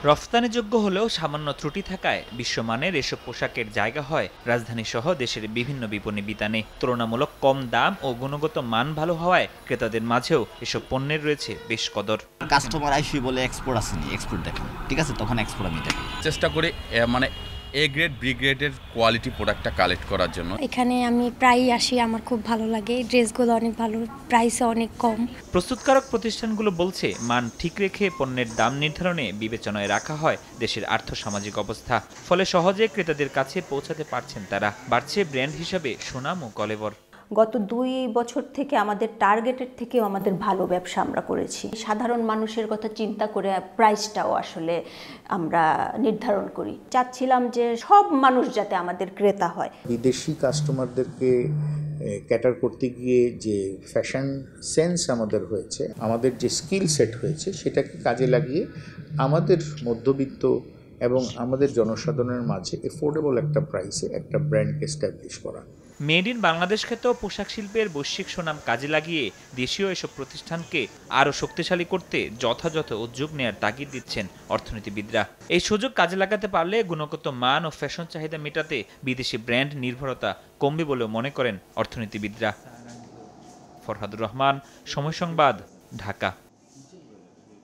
রফতানিযোগ্য হলেও সামান্য ত্রুটি থাকায় বিশ্বমানের এসব পোশাকের জায়গা হয় রাজধানীসহ দেশের বিভিন্ন বিপণী বিতানে। তুলনামূলক কম দাম ও গুণগত মান ভালো হওয়ায় ক্রেতাদের মাঝেও এসব পণ্যের রয়েছে বেশ কদর। কাস্টমার আইসি বলে এক্সপোর্ট আসেনি, এক্সপোর্ট দেখেন, ঠিক আছে, তখন এক্সপোর্ট আমি দেখি। চেষ্টা করি মানে এ গ্রেড বি গ্রেডের কোয়ালিটি প্রোডাক্টটা কালেক্ট করার জন্য। এখানে আমি প্রায়ই আসি, আমার খুব ভালো লাগে, ড্রেসগুলো অনেক ভালো, প্রাইসে অনেক কম। প্রস্তুতকারক প্রতিষ্ঠানগুলো বলছে মান ঠিক রেখে পণ্যের দাম নির্ধারণে বিবেচনায় রাখা হয় দেশের আর্থসামাজিক অবস্থা। ফলে সহজে ক্রেতাদের কাছে পৌঁছাতে পারছেন তারা। বাড়ছে ব্র্যান্ড হিসাবে সুনাম ও কলেবর। গত 2 বছর থেকে আমাদের টার্গেটের থেকেও আমাদের ভালো ব্যবসা আমরা করেছি। সাধারণ মানুষের কথা চিন্তা করে প্রাইসটাও আসলে আমরা নির্ধারণ করি। চাচ্ছিলাম যে সব মানুষ যাতে আমাদের ক্রেতা হয়। বিদেশি কাস্টমারদেরকে ক্যাটার করতে গিয়ে যে ফ্যাশন সেন্স আমাদের হয়েছে, আমাদের যে স্কিল সেট হয়েছে, সেটাকে কাজে লাগিয়ে আমাদের মধ্যবিত্ত এবং আমাদের জনসাধারণের মাঝে এফোর্ডেবল একটা প্রাইসে একটা ব্র্যান্ডকে এস্টাবলিশ করা। মেড ইন বাংলাদেশ খ্যাত পোশাক শিল্পের বৈশ্বিক সুনাম কাজে লাগিয়ে দেশীয় এসব প্রতিষ্ঠানকে আরও শক্তিশালী করতে যথাযথ উদ্যোগ নেয়ার তাগিদ দিচ্ছেন অর্থনীতিবিদরা। এই সুযোগ কাজে লাগাতে পারলে গুণগত মান ও ফ্যাশন চাহিদা মেটাতে বিদেশি ব্র্যান্ড নির্ভরতা কমবে বলেও মনে করেন অর্থনীতিবিদরা। ফরহাদুর রহমান, সময় সংবাদ, ঢাকা।